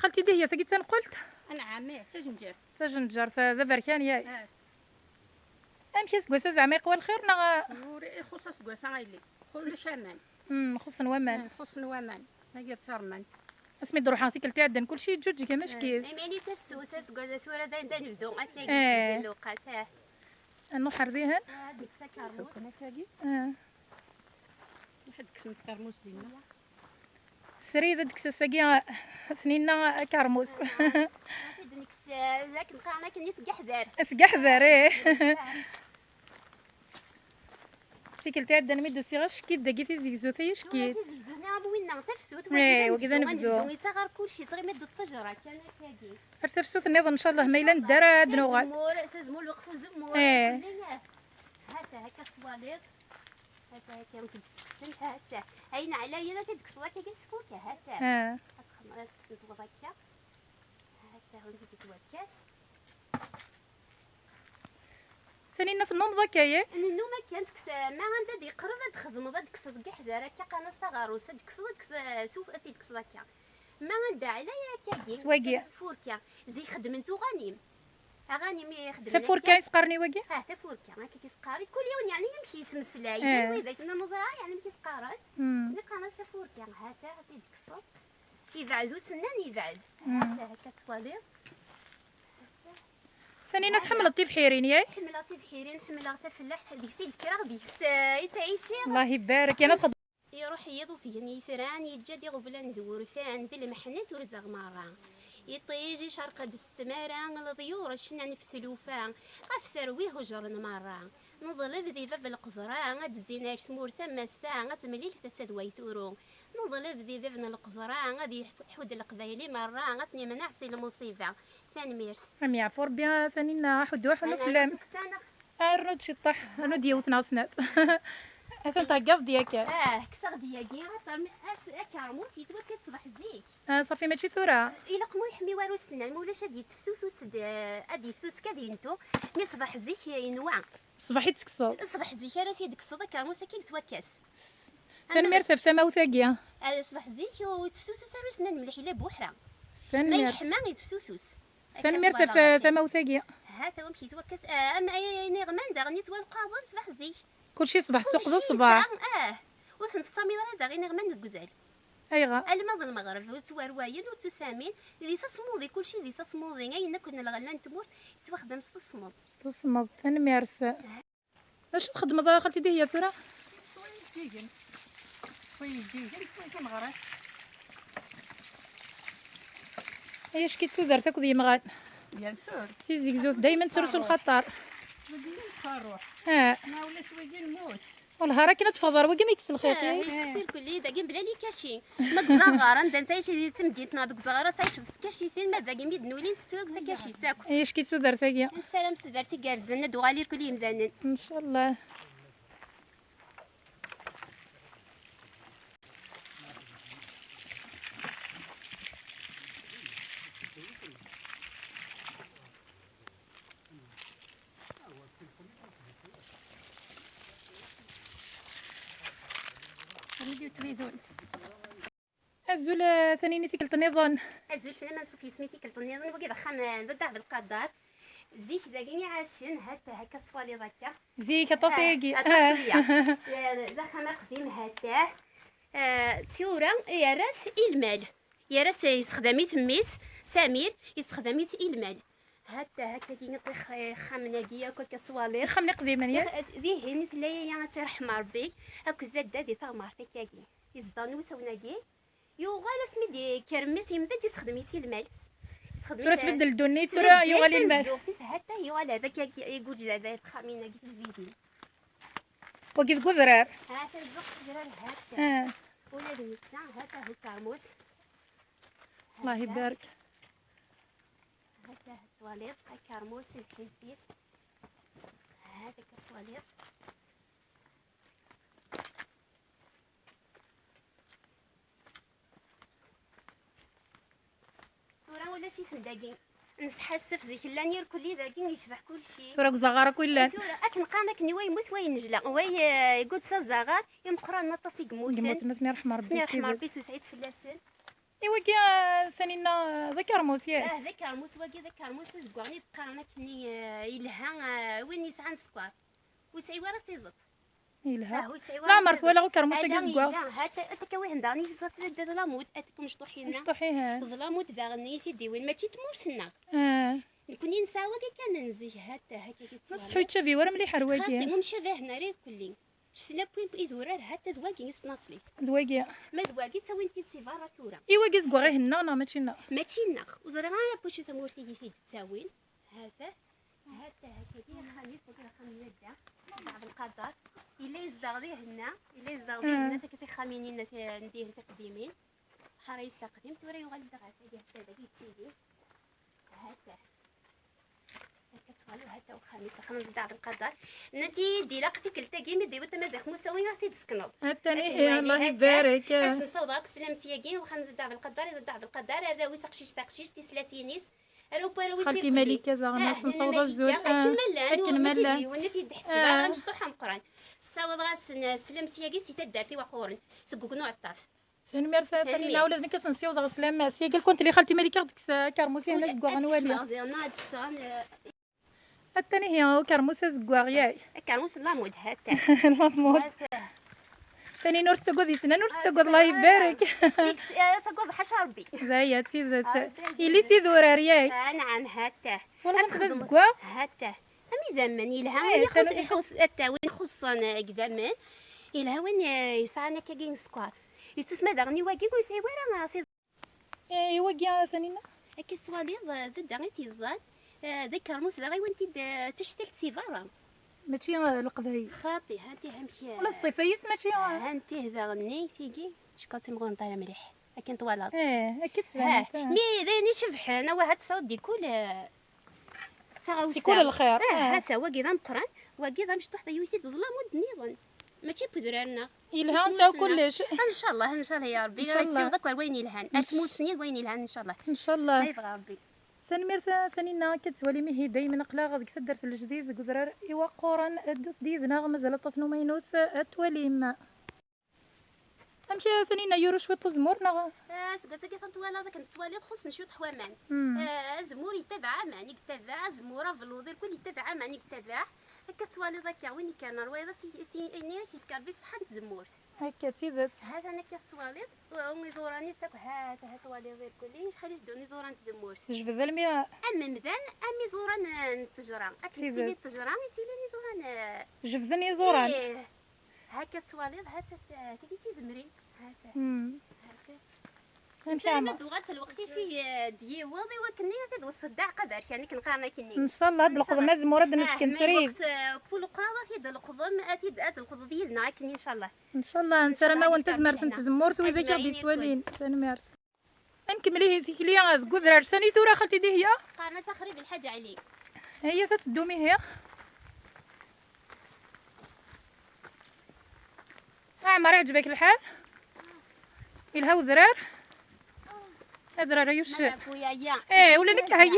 خالتي دي هي ساكي تنقلت انا عامي تجنجر تجنجر زفركان ياك امشي سكوسه زعما يقوى الخير نا نوري خصص كوسا غايلي كل شامان خصن ومان خص نوامان هاكي ترمان اسمي دروح نسيك كلتي عندنا كلشي جوج كيماش كيس ماني تفسوسه سكوزا ثوره دا نبدو اتاكي ديال الوقت انو حرديهن هذيك سكرموس واحد كسم الترموس ديالنا سريده ديك الساكي سنينا كرموس ديك ذاك نخانا كنيس كحذار اسكح ذاري سيكلتي عندنا ميدو سي غاش كي داكيتي زيكزوتي شكيت زونا بوينا تفسوت وكذا نبدو تا غير كلشي تغي مد الطجره كان هكاكي ارتفسوت النظام ان شاء الله ميلا ندار دنوغات زمور الوقف وزمور هذا هكا الصواليط هكا يمكن تتكسل هكا هاينا عليا لا كتكسل هكا كتسكوكا هكا غتخمر تسنتو هكا هكا غادي تتوكاس ثاني في النوم ضاك ياك النوم كانت ما عندها دي قرب تخدم ديك الصد كاع حدا هكا قناص تا غاروسه ديك سوف اتي ديك هكا ما عندها عليا كاكي سواقيا فوركا زي خدمتو غنيم اغاني يخدم سفوركا يسقرني واقي سفوركا هكا كيسقاري كل يوم يعني يمشي يتمسلاي اذا كنا نزرع يعني مشي يسقارن نلقى سفوركا هاتا هاتي ديك الصوت يبعدو سنان يبعد هكا توالي ثاني ناس حملتي بحيرين ياك حملتي بحيرين حملتها فلاح ديك سيد كرا ديك يتعيشي الله يبارك انا تخدم يروح يضو فيه نيثران يجد يغفل نزور فان في المحنات ورزق مرة يطيجي شرق الستمارة الضيور شنان في ثلوفان غف ثرويه هجرن مرة نظل ذي باب القذران غاد الزينار ثمور ثم الساعة غتمليل تسد ويثورو نظل ذي باب القذران غادي يحود القبايلي مرة غتني منعسي المصيبة ثاني ميرس رمي يعفور بها ثاني حدوح ونفلام الرد شطح انا ديوثنا صنات اصلا تقف دياك كسر دياكي غطم كرموس يتوكل الصباح زيك صافي ماشي ثوره الا قمو يحمي والو السنان مولاش هادي يتفسوس هادي يفسوس كادينتو مي صباح زيك ينوع صباحي تكسر الصباح زيك راه سيدك الصدا كرموس هكا يتوكاس ثاني ميرس في سما وثاقيه صباح زيك ويتفسوس سارو سنان مليح الا بوحره ثاني ما يحمى يتفسوس ثاني ميرس في سما وثاقيه ها تا مشي يتوكاس اما نغمان داغني توالقاضن صباح زيك كلشي صباح السوق ذو الصباح وثنت التميضه دا غير نغمان نتكزال ايغا الماضي المغرب وتوارواين وتسامين ذي تصمودي كلشي ذي تصمودي غاينا كنا الغلان تموت يتوخدم تصمد ثاني ميرس اش تخدم خالتي دي هي ثوره شويه ديجن كنغرس هي اش كيتسودر تاكل يمغان بيان سور في زيكزوت دائما ترسو الخطر نروح ما ولا شويه نموت والله راه كاين تفضر وكا ما يكسل الخيط يستخسر كل داكين بلا لي كاشي ما كزغاره انت تعيش تمديتنا ديك الزغاره تعيش كاشي سين ما داكين ميد نولين تستوك تا كاشي تاكل هي اش كيتسودر تاكيا السلام تدارتي كارزنا دوغالير كل يمدانن ان شاء الله الزول ثاني نيتي كلت نظن الزول فينا ما نسوف يسميتي كلت نظن وكي دخل بدع بالقدر زيك داكيني عاشين هكا صوالي ذاك زيك تصيقي تصويا دخل قديم هاتاه ثورة يراث المال يراث يستخدمي تميس سمير يستخدمي المال هكا كي نطيخ خمناكيه كل كصوالير خمني قديما يا ذي هني تلايا يا ترحم ربي هاك زاد دي ثمرتك كاكي يزدانو سوناكي يوغال اسمي دي كرمس يمدد يستخدميتي المال ثورة تبدل دوني ثورة يوغالي المال حتى يوغال هذاك يقول جدا خامينا كي الفيديو وكي تقول ضرار ها تزق زرار هكا ولا ديتا هكا الكرموس الله يبارك هكا التواليط الكرموس الكنفيس هذاك التواليط ثورة ولا شي ثنداكين نسحسف زيك لانير كل داكين يشبح كل شيء ثورة زغارة كلها ثورة اكن قانك ني يموت وين نجلا وي يقول سا زغار يمقرا نطس يقموس يموت نثني رحمة ربي نثني رحمة ربي وسعيد في اللسان ايوا كي ثانينا ذا كرموس ياك. ذاك كرموس واكي ذاك كرموس زكواني بقى كني يلها وين يسعى نسكوار ويسعي ورا تيزط يلها هو يسعي ورا لا عمرت ولا غو كرموس لا كيزكوا هاتا اتكوي عندني زط ظلاموت اتكم مشطوحين مشطوحيها. ظلاموت باغني في ديوين ماشي تمورتنا كوني نساوي كان نزيه هاتا هكا نصحو تشافي ورا مليح رواقي خاطي مشابه هنا راه كلي شتنا بوين بيذورار هاتا ذواقي يسناصليت ذواقي ما زواقي تا وين تيتسيفارا ثورا ايوا كيزكوا غير هنا انا ماشي هنا ماشي ناخ وزرا بوشو ثمورتي في تساوين هذا هاتا هكا ديال الخميس وكذا خميس بعد القدر الا يزدغ ليه هنا الا يزدغ ليه هنا تكتي خامينين نديه تقديمين حرا يستقدم تورا يغلب دغا ديال هذا كيتيدي هاتا كتغالو هاتا وخميس خمس بعد القدر نتي ديلاقتي كلتا كيمي ديبو تمازيغ مساوي غادي تسكنوا الثاني الله يبارك نصوضك سلامتي كاين وخمس بعد القدر اذا بعد القدر راوي سقشيش تقشيش تي 30 خالتي ملكه زعما نصوض الزول كنملان وانا كيد حسبها مشطوحه مقران الصواب غاس سلامتي كاين سي تدارتي وقورن سكوك نوع الطاف ثاني مرسا ثاني لا ولاد كنسيو دغ السلام سي قال كنت لي خالتي ملكه ديك كرموسي هنا زكوا غنوالي الثاني هي كرموسه زكوا ياي كرموس لا مود هاتا المفروض ثاني نور تسقود يسنا نور تسقود الله يبارك تقول حشا ربي زايا تي ذات اللي سي ذورار ياي نعم هاتا والله تخدم زكوا هاتا امي زمن يلها يخص التاوين خصنا قدامن يلها وين يسعنا كاين سكوار يتسمى دغني واقي ويسعي ورا في ايوا كيا ثانينا اكيد سوالي ذا دغني تيزان ذاك رموس دغي وانت تشتل سيفارا ماشي القضاي خاطي هانتي همشي ولا الصيفيس ماشي هانتي دغني تيجي شكاتي مغون طايره مليح لكن طوالات اكيد تبان مي دايني شبح انا واحد تصعد كل في كل الخير هذا واقي ذا مقران واقي ذا مشطوح ذا يوثي ظلام ودنيضن ماشي بذرارنا يلها نساو كلش ان شاء الله ان شاء الله يا ربي يسيو ذاك وين يلهان اسمو سنيد وين يلهان ان شاء الله ان شاء الله ما يبغى ربي ثاني مرسا ثانينا كتولي مي هي دايما قلا غاديك تدرت الجديد قزرار ايوا قوران دوس ديزنا مازال تصنو مينوس التواليم امشي ثانينا يورو شويه زمورنا سكاسكي تنتوالا داك التوالي خص نشوط حوامان زمور يتبع ماني يتبع زموره فلوضير كل يتبع ماني يتبع هكا توالي ذاك وين كان رويضه سي كيف كان بصحه زمورت هكا تيذات هذا انا كتصوالي ومي زوراني ساك هذا توالي غير كلي شحال يدوني زوران تزمورت جبد المياه اما مذان امي زوران التجران اكتيلي التجران يتيلي زوران جبدني زوران هكا توالي هذا تيجي تزمري هكا نسامع دوغات الوقت في دي واضي وكني تدوس الدع قبر يعني كنقارنا كني ان شاء الله هاد القضم زمورة نسكن سريد بولو قاضي تيد القضم اتيد القضم ديالنا كني ان شاء الله ان شاء الله نسرا ما وانت زمرت انت زمورت ويذا كردي توالين ثاني مارس نكملي ذيك ليا زكوذرار ثاني ثورة خالتي دي هي قارنا سخري بالحاجة علي هي تتدومي هي عمر عجبك الحال الهو ذرار هذا راه يوش ولا لك هي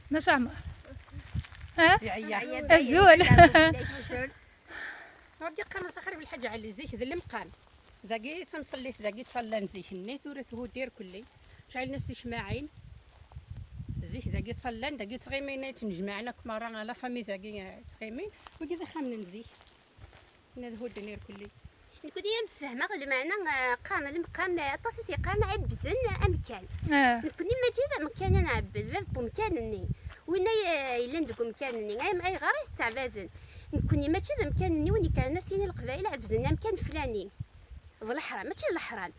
ناش عمر ها الزول ودي قرن سخري بالحاجه على زيك ذا اللي مقام ذاكي تنصليت ذاكي تصلى نزيك النيت ورثه دير كلي شعل ناس تجمعين زيك ذاكي تصلى ذاكي تغيمين تنجمعنا كمرة على فامي ذاكي تغيمين ودي ذا خامن نزيك هذا هو الدنيا كلي نكون يوم تفهمها غير معنا قام المقام تصيصي قام عبدن امكان نكون ما جينا مكان نعبد باب مكانني وين الا ندوك مكانني اي غير تعبادن نكون ما جينا مكانني وين كان الناس فين القبائل عبدنا مكان فلاني الحرام ماشي الحرام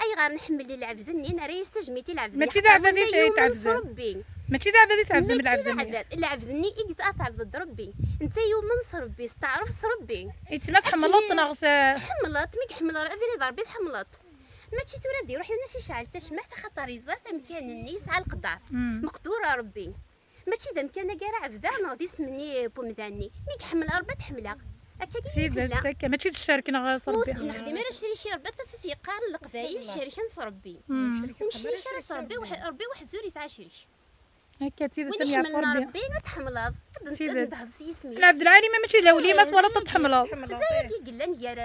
اي غير نحمل لي العبدني انا راه يستجميتي العبد ماشي تعبدي تعبد ماشي تعبدي تعبد بالعبدني العبدني اجي تعبد ربي انت يوم من ربي استعرفت ربي يتما تحملط ناغس حملط ميك حمل راه فيني ضربي حملط ماشي تورا روحي ناشي شعل تشمع خاطر يزرت مكان النيس على القدر مقدوره ربي ماشي ذا مكان كاع عبدا ناضي سمني بومذاني ميك حمل ربي تحملها هكا سيدة كلا تسكى ماشي تشاركنا غير وسط صربي. نخدم راه شريكي ربي تيقار القبايل شريكه نصربي ونشريكه راه ربي واحد زور يسعى شريك هكا سيدة وين تنيا يحملنا ربي. ربي نتحملض سيدة. نضحك سيسمي العبد العالي ما ماشي لولي ما ولا تتحمل. كي قلنا ندير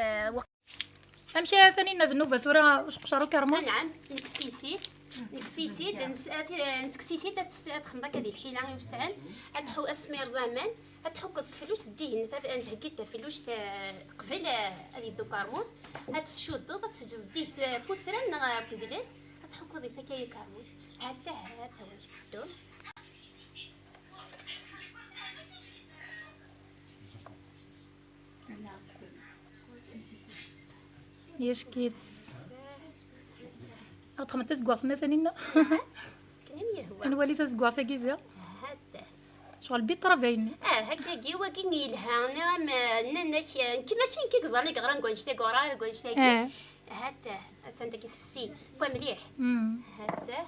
امشي ثاني نزنوفا ثورة واش قشرو كرموس. نعم نكسيسيت تخمضك هذه الحيله يوسعن تحو اسمير ضمان تحك الفلوس ديه انت هكيت فلوس قبل هذه بدو كرموس تشدو تسجز ديه بوسران بودلس تحكو ذي سكاي كرموس هذا هو دول ياش كيتس أتخمت تسقوا مثلا كلام هو أنا ولي تسقوا في جيزة هذا شغل بيت رافيني. هكا كي وكي يلها انا ما نك كيما تشين كي كزرني كغران كونشتي كورا كونشتي هاتا انت كي تفسي بوا مليح هاتا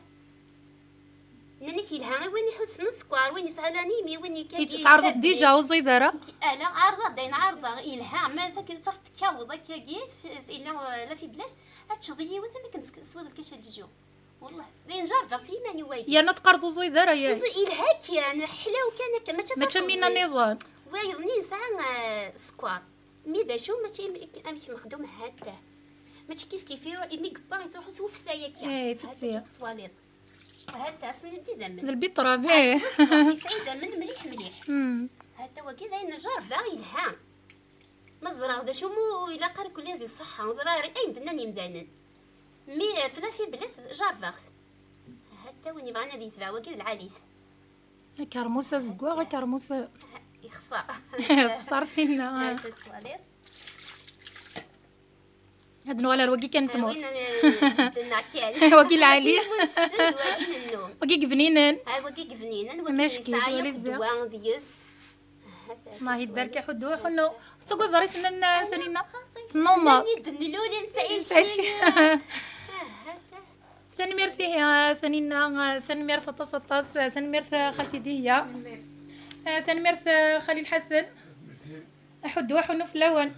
نانك يلها وين يحس نسكوار وين يسعلاني مي وين كي تعرضت ديجا وزيدارة لا عارضه داين عارضه الهام ما ذاك صفت كاوضه كي جيت الا لا في بلاص هتشظي وثم كنت سواد الكاش الجو والله لين جار فاسي ماني وايد يا نتقرضوا زيدارة يا الهاك يعني حلاو كان ما تشمينا النظام ويغني ساعة سكوار مي دا شو ماشي امشي مخدوم هاتا ماشي كيف يمي قبا تروح سوف سايك ايه فتسيا سواليط هاتا سندي زمن البيت رافيه في سعيدة من مليح امم هاتا وكذا نجار فاغي الهام ما زرا دا شو مو الى قال كل هذه الصحة زرا اين دناني مدانن مي فلا في بلاص جار فاغس هاتا وين يبغانا ذي تبع وكذا العاليس كرموسة زقوا كرموسة يخسر صار فينا هاتا السواليط هاد نوالا الوقي كانت موت وين جد النعكيان وقي العالي وين النوم وقي قفنينن وكي قفنينا وكي ماشكي، سايق ولي زي. دوان ديس ما هي الدار كيحدو حنو تقول ضريس لنا سنينا في النومة ندلولي نتعيش سن ميرسي يا سنينا سن ميرسا تصطاس سن ميرسا خالتي ديهيا سن ميرسا خليل حسن حدو حنو في اللون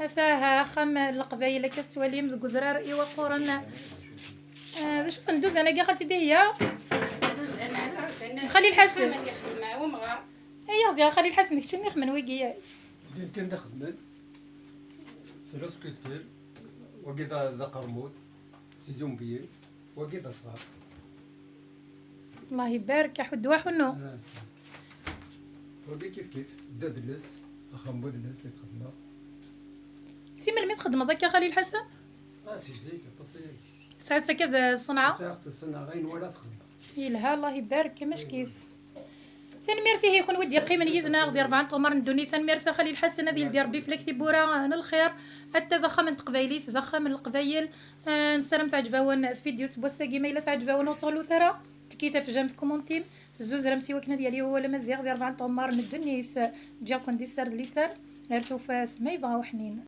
هسا خم القبايل كتواليم القدرار ايوا قورنا شو سندوز انا كي خالتي ديهيا خليل حسن ايا زيا خليل حسن داكشي اللي نخمن ويكي يمكن نخدم سلوس كتير وكذا ذا قرمود سيزون بيين وكذا صغار الله يبارك حدو حنو وكي كيف دادلس أخم بودلس اللي تخدمها سي ملي تخدم ذاك يا خليل حسن سي زيك تصير ساعات كذا صنعة ساعة السنة غين ولا تخدم يلها الله يبارك ماش كيف ثاني ميرسي هي يكون ودي قيمة يذنا غدي 4 عمر ندوني ثاني ميرسي خليل حسن هذه اللي دير بي فليكسي بورا انا الخير حتى ذخا من تقبايلي ذخا من القبايل نسرم تعجبون فيديو تبوسا كيما الا تعجبون وتغلو ثرا تكيتا في جامس كومونتيم الزوز رمسي وكنا ديالي هو ولا مزيغ ديال 4 عمر ندوني جاكون دي سرد لي سر نرسو فاس ما يبغاو حنين